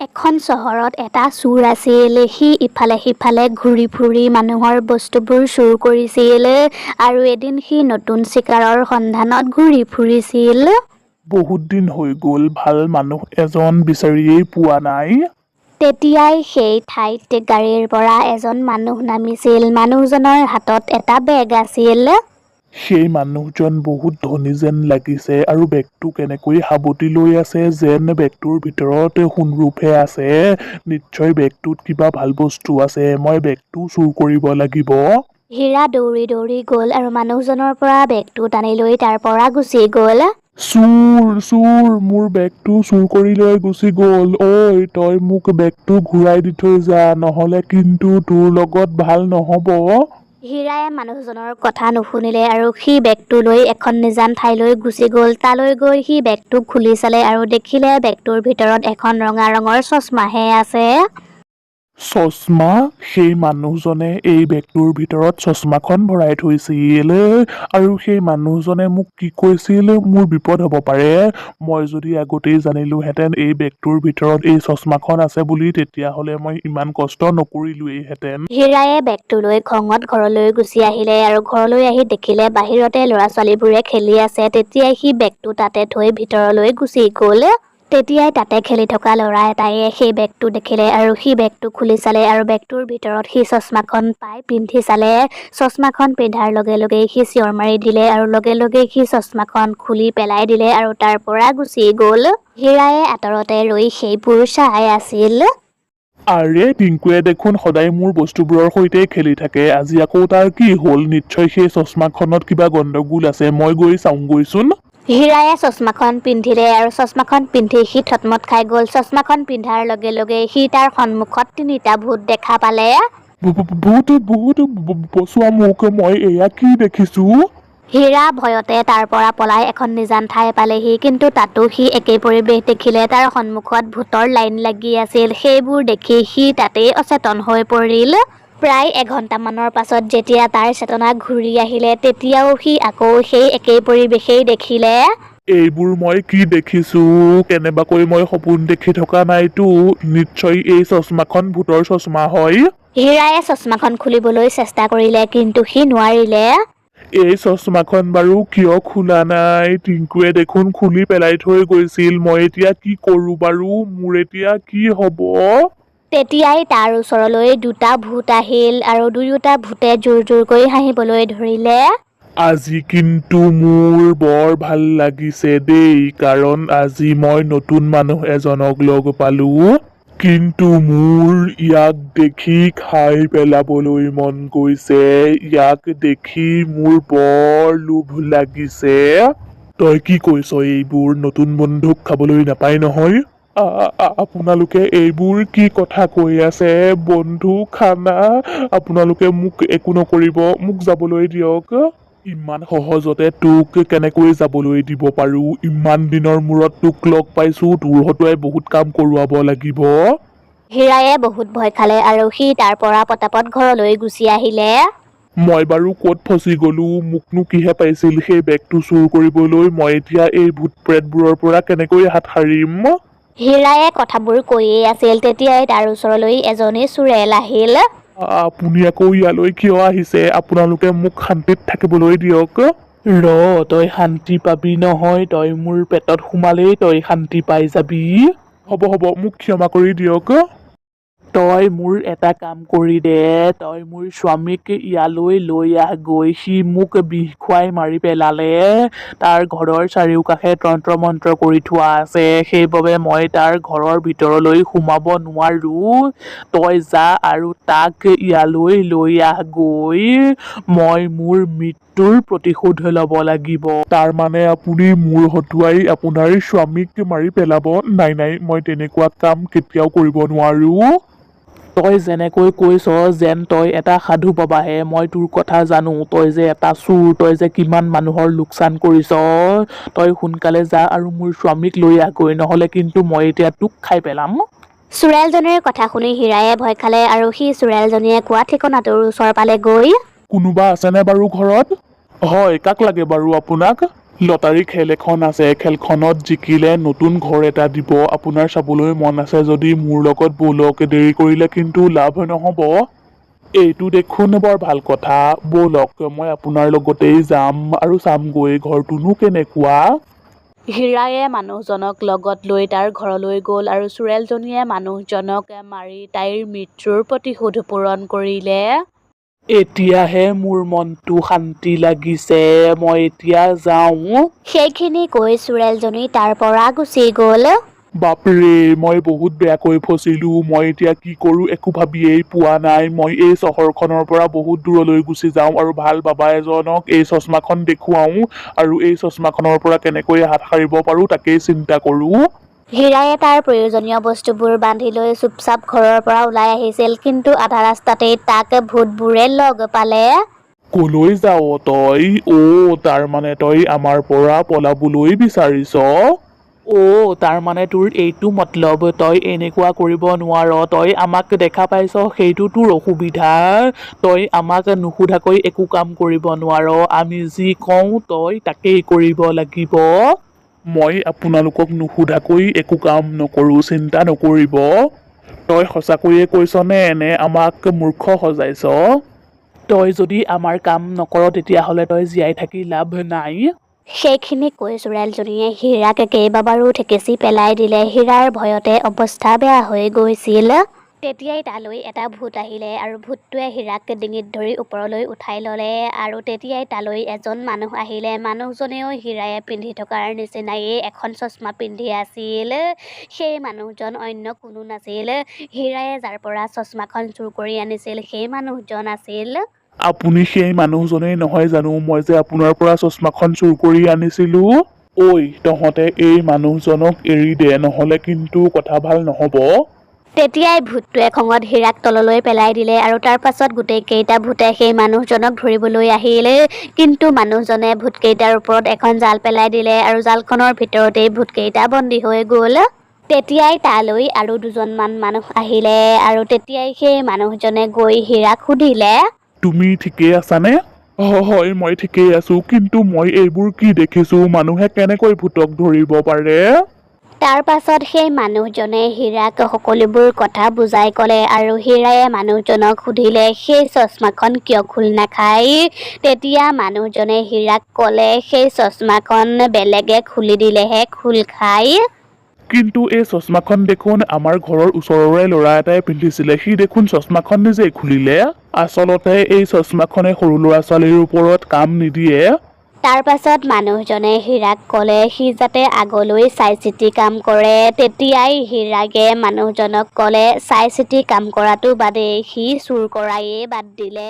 এখন চহৰত এটা চোৰ আছিল। সি ইফালে সিফালে ঘূৰি ফুৰি মানুহৰ বস্তুবোৰ চুৰ কৰিছিল আৰু এদিন সি নতুন চিকাৰৰ সন্ধানত ঘূৰি ফুৰিছিল। বহুত দিন হৈ গ'ল, ভাল মানুহ এজন বিচাৰিয়েই পোৱা নাই। তেতিয়াই সেই ঠাইত গাড়ীৰ পৰা এজন মানুহ নামিছিল। মানুহজনৰ হাতত এটা বেগ আছিল। সেই মানুহজন বহুত ধনী যেন লাগিছে আৰু বেগটো কেনেকৈ সাৱটি লৈ আছে, যেন বেগটোৰ ভিতৰত সোণৰূপহে আছে। নিশ্চয় বেগটোত কিবা ভাল বস্তু আছে। মই বেগটো চুৰ কৰিব লাগিব। হীৰা দৌৰি দৌৰি গ'ল আৰু মানুহজনৰ পৰা বেগটো টানি লৈ তাৰ পৰা গুচি গ'ল। চোৰ চোৰ, মোৰ বেগটো চুৰ কৰি লৈ গুচি গ'ল। ঐ, তই মোক বেগটো ঘূৰাই দি থৈ যা, নহ'লে কিন্তু তোৰ লগত ভাল নহ'ব। হীৰাই মানুহজনৰ কথা নুশুনিলে আৰু সি বেগটো লৈ এখন নিজান ঠাইলৈ গুচি গ'ল। তালৈ গৈ সি বেগটো খুলি চালে আৰু দেখিলে বেগটোৰ ভিতৰত এখন ৰঙা ৰঙৰ চশমাহে আছে। চশমা? সেই মানুহজনে এই বেগটোৰ ভিতৰত চশমাখন ভৰাই থৈছিল আৰু সেই মানুহজনে মোক কি কৈছিল, মোৰ বিপদ হ'ব পাৰে। মই যদি আগতেই জানিলোহেঁতেন এই বেগটোৰ ভিতৰত এই চশমাখন আছে বুলি, তেতিয়াহ'লে মই ইমান কষ্ট নকৰিলোৱেইহেঁতেন। হীৰায়ে বেগটো লৈ খঙত ঘৰলৈ গুচি আহিলে আৰু ঘৰলৈ আহি দেখিলে বাহিৰতে ল'ৰা-ছোৱালীবোৰে খেলি আছে। তেতিয়াই সি বেগটো তাতে থৈ ভিতৰলৈ গুচি গ'ল। তেতিয়াই তাতে খেলি থকা ল'ৰা এটায়ে সেই বেগটো দেখিলে আৰু সি বেগটো খুলি চালে আৰু বেগটোৰ ভিতৰত সি চশমাখন পাই পিন্ধি চালে। চশমাখন পিন্ধাৰ লগে লগেই সি চিঞৰ মাৰি দিলে আৰু লগে লগেই সি চশমাখন খুলি পেলাই দিলে আৰু তাৰ পৰা গুচি গ'ল। হীৰায়ে আঁতৰতে ৰৈ সেইবোৰ চাই আছিল। আৰে, টিংকুৱে দেখোন সদায় মোৰ বস্তুবোৰৰ সৈতে খেলি থাকে। আজি আকৌ তাৰ কি হ'ল? নিশ্চয় সেই চশমাখনত কিবা গণ্ডগোল আছে। মই গৈ চাওঁগৈচোন। হীৰায়ে চশমাখন পিন্ধিলে আৰু চশমাখন পিন্ধি সি থতমত খাই গ'ল। চশমাখন পিন্ধাৰ লগে লগে সি তাৰ সন্মুখত 3টা ভূত দেখা পালে। ভূত ভূত, বচোৱা মোক, মই এয়া কি দেখিছো? হীৰা ভয়তে তাৰ পৰা পলাই এখন নিজান ঠাই পালেহি, কিন্তু তাতো সি একেই পৰিৱেশ দেখিলে। তাৰ সন্মুখত ভূতৰ লাইন লাগি আছিল। সেইবোৰ দেখি সি তাতেই অচেতন হৈ পৰিল। প্ৰায় এঘণ্টামানৰ পাছত যেতিয়া তাৰ চেতনা ঘূৰি আহিলে, তেতিয়াও সি আকৌ সেই একেই পৰিৱেশেই দেখিলে। এইবোৰ মই কি দেখিছো? কেনেবাকৈ মই সপোন দেখি থকা নাইতো। নিশ্চয় এই চশমাখন ভূতৰ চশমা হয়। হীৰায়ে চশমাখন খুলিবলৈ চেষ্টা কৰিলে, কিন্তু সি নোৱাৰিলে। এই চশমাখন বাৰু কিয় খোলা নাই? টিংকুৱে দেখোন খুলি পেলাই থৈ গৈছিল। মই এতিয়া কি কৰো বাৰু? মোৰ এতিয়া কি হ'ব? তেতিয়াই তাৰ ওচৰলৈ 2টা ভূত আহিল আৰু দুয়োটা ভূতে জোৰ জোৰকৈ হাঁহিবলৈ ধৰিলে। আজি কিন্তু মোৰ বৰ ভাল লাগিছে দেই, কাৰণ আজি মই নতুন মানুহ এজনক লগ পালো। কিন্তু মোৰ ইয়াক দেখি খাই পেলাবলৈ মন গৈছে। ইয়াক দেখি মোৰ বৰ লোভ লাগিছে। তই কি কৈছ? এইবোৰ নতুন বন্ধুক খাবলৈ নাপায় নহয়। আপোনালোকে এইবোৰ কি কথা কৈ আছে? বন্ধু খানা? আপোনালোকে মোক একো নকৰিব, মোক যাবলৈ দিয়ক। ইমান সহজতে তোক কেনেকৈ যাবলৈ দিব পাৰো? ইমান দিনৰ মূৰত তোক লগ পাইছো, তোৰ হতুৱাই বহুত কাম কৰোৱাব লাগিব। হীৰায়ে বহুত ভয় খালে আৰু সি তাৰ পৰা পতাপত ঘৰলৈ গুচি আহিলে। মই বাৰু ক'ত ফচি গলো? মোকনো কিহে পাইছিল সেই বেগটো চুৰ কৰিবলৈ? মই এতিয়া এই ভূত প্ৰেতবোৰৰ পৰা কেনেকৈ হাত সাৰিম? হীৰায়ে কথাবোৰ কৈয়ে আছিল, তেতিয়াই তাৰ ওচৰলৈ এজনী চোৰেল আহিল। আপুনি আকৌ ইয়ালৈ কিয় আহিছে? আপোনালোকে মোক শান্তিত থাকিবলৈ দিয়ক। তই শান্তি পাবি নহয়। তই মোৰ পেটত সোমালেই তই শান্তি পাই যাবি। হ'ব হ'ব, মোক ক্ষমা কৰি দিয়ক। তই মোৰ এটা কাম কৰি দে। তই মোৰ স্বামীক ইয়ালৈ লৈ আহ গৈ। সি মোক বিষ খুৱাই মাৰি পেলালে। তাৰ ঘৰৰ চাৰিওকাষে তন্ত্ৰ মন্ত্ৰ কৰি থোৱা আছে, সেইবাবে মই তাৰ ঘৰৰ ভিতৰলৈ সোমাব নোৱাৰো। তই যা আৰু তাক ইয়ালৈ লৈ আহ গৈ। মই মোৰ মৃত্যুৰ প্ৰতিশোধ ল'ব লাগিব। তাৰ মানে আপুনি মোৰ হতুৱাই আপোনাৰ স্বামীক মাৰি পেলাব? নাই নাই, মই তেনেকুৱা কাম কেতিয়াও কৰিব নোৱাৰো। তই যেনেকৈ কৈছ যেন তই এটা সাধু বাবাহে। মই তোৰ কথা জানো। তই যে এটা চোৰ, তই যে কিমান মানুহৰ লোকচান কৰিছ। তই সোনকালে যা আৰু মোৰ স্বামীক লৈ আহগৈ, নহ'লে কিন্তু মই এতিয়া তোক খাই পেলাম। চোৰেলজনীৰ কথা শুনি হীৰায়ে ভয় খালে আৰু সি চোৰেলজনীয়ে কোৱা ঠিকনাটোৰ ওচৰ পালেগৈ। কোনোবা আছেনে বাৰু ঘৰত? হয়, কাক লাগে বাৰু আপোনাক? লটাৰী খেল এখন আছে, খেলখনত জিকিলে নতুন ঘৰ এটা দিব। আপোনাৰ চাবলৈ মন আছে যদি মোৰ লগত ব'লক, দেৰি কৰিলে কিন্তু লাভ নহ'ব। এইটো দেখোন বৰ ভাল কথা, ব'লক মই আপোনাৰ লগতেই যাম আৰু চামগৈ ঘৰটোনো কেনেকুৱা। হীৰায়ে মানুহজনক লগত লৈ তাৰ ঘৰলৈ গ'ল আৰু চোৰেলজনীয়ে মানুহজনক মাৰি তাইৰ মৃত্যুৰ প্ৰতিশোধ পূৰণ কৰিলে। এতিয়াহে মোৰ মনটো শান্তি লাগিছে, মই এতিয়া যাওঁ। সেইখিনি কৈ চোৰেলজনী তাৰ পৰা গুচি গ'ল। বাপৰে, মই বহুত বেয়াকৈ ফচিলো। মই এতিয়া কি কৰো একো ভাবিয়েই পোৱা নাই। মই এই চহৰখনৰ পৰা বহুত দূৰলৈ গুচি যাওঁ আৰু ভাল বাবা এজনক এই চশমাখন দেখুৱাও আৰু এই চশমাখনৰ পৰা কেনেকৈ হাত সাৰিব পাৰো তাকেই চিন্তা কৰো। হীৰায়ে তাৰ প্ৰয়োজনীয় বস্তুবোৰ বান্ধি লৈ চুপচাপ ঘৰৰ পৰা ওলাই আহিছিল, কিন্তু আধা ৰাস্তাতেই তাক ভূতবোৰে লগ পালে। কলৈ যাৱ তই? তাৰমানে তই আমাৰ পৰা পলাবলৈ বিচাৰিছ? তাৰমানে তোৰ এইটো মতলব, তই এনেকুৱা কৰিব নোৱাৰ। তই আমাক দেখা পাইছ, সেইটো তোৰ অসুবিধা। তই আমাক নুসুধাকৈ একো কাম কৰিব নোৱাৰ। আমি যি কওঁ তই তাকেই কৰিব লাগিব। মই আপোনালোকক নুসুধাকৈ একো কাম নকৰো, চিন্তা নকৰিব। তই সঁচাকৈয়ে কৈছনে নে আমাক মূৰ্খ সজাইছ? তই যদি আমাৰ কাম নকৰ তেতিয়াহ'লে তই জীয়াই থাকি লাভ নাই। সেইখিনি কৈ চোৰেলজনীয়ে হীৰাক কেইবাবাৰো ঠেকেচি পেলাই দিলে। হীৰাৰ ভয়তে অৱস্থা বেয়া হৈ গৈছিল। তেতিয়াই তালৈ এটা ভূত আহিলে আৰু ভূতটোৱে হীৰাক ডিঙিত ধৰি ওপৰলৈ উঠাই ল'লে আৰু তেতিয়াই তালৈ এজন মানুহ আহিলে। মানুহজনেও হীৰায়ে পিন্ধি থকাৰ নিচিনায়ে এখন চশমা পিন্ধি আছিল। সেই মানুহজন অন্য কোনো নাছিল, হীৰায়ে যাৰ পৰা চশমাখন চুৰ কৰি আনিছিল সেই মানুহজন আছিল। আপুনি সেই মানুহজনেই নহয় জানো, মই যে আপোনাৰ পৰা চশমাখন চুৰ কৰি আনিছিলো? তহঁতে এই মানুহজনক এৰি দে, নহ'লে কিন্তু কথা ভাল নহ'ব। তেতিয়াই ভূতটোৱে খঙত হীৰাক তললৈ পেলাই দিলে আৰু তাৰ পাছত গোটেই কেইটা ভূতে সেই মানুহজনক ধৰিবলৈ আহিল, কিন্তু মানুহজনে ভূতকেইটাৰ ওপৰত এখন জাল পেলাই দিলে আৰু জালখনৰ ভিতৰতেই ভূতকেইটা বন্দী হৈ গ'ল। তেতিয়াই তালৈ আৰু দুজনমান মানুহ আহিলে আৰু তেতিয়াই সেই মানুহজনে গৈ হীৰাক সুধিলে, তুমি ঠিকেই আছানে? হয়, মই ঠিকেই আছো, কিন্তু মই এইবোৰ কি দেখিছো? মানুহে কেনেকৈ ভূতক ধৰিব পাৰে? তাৰ পাছত সেই মানুহজনে হীৰাক সকলোবোৰ কথা বুজাই ক'লে আৰু হীৰায়ে মানুহজনক সুধিলে সেই চশমাখন কিয় খোল নাখায়? তেতিয়া মানুহজনে হীৰাক ক'লে সেই চশমাখন বেলেগে খুলি দিলেহে খোল খায়। কিন্তু এই চশমাখন দেখোন আমাৰ ঘৰৰ ওচৰৰে ল'ৰা এটাই পিন্ধিছিলে, সি দেখোন চশমাখন নিজেই খুলিলে। আচলতে এই চশমাখনে সৰু ল'ৰা ছোৱালীৰ ওপৰত কাম নিদিয়ে। তাৰ পাছত মানুহজনে হীৰাক ক'লে সি যাতে আগলৈ চাই চিতি কাম কৰে। তেতিয়াই হীৰাকে মানুহজনক ক'লে চাই চিতি কাম কৰাটো বাদেই সি চুৰ কৰায়েই বাদ দিলে।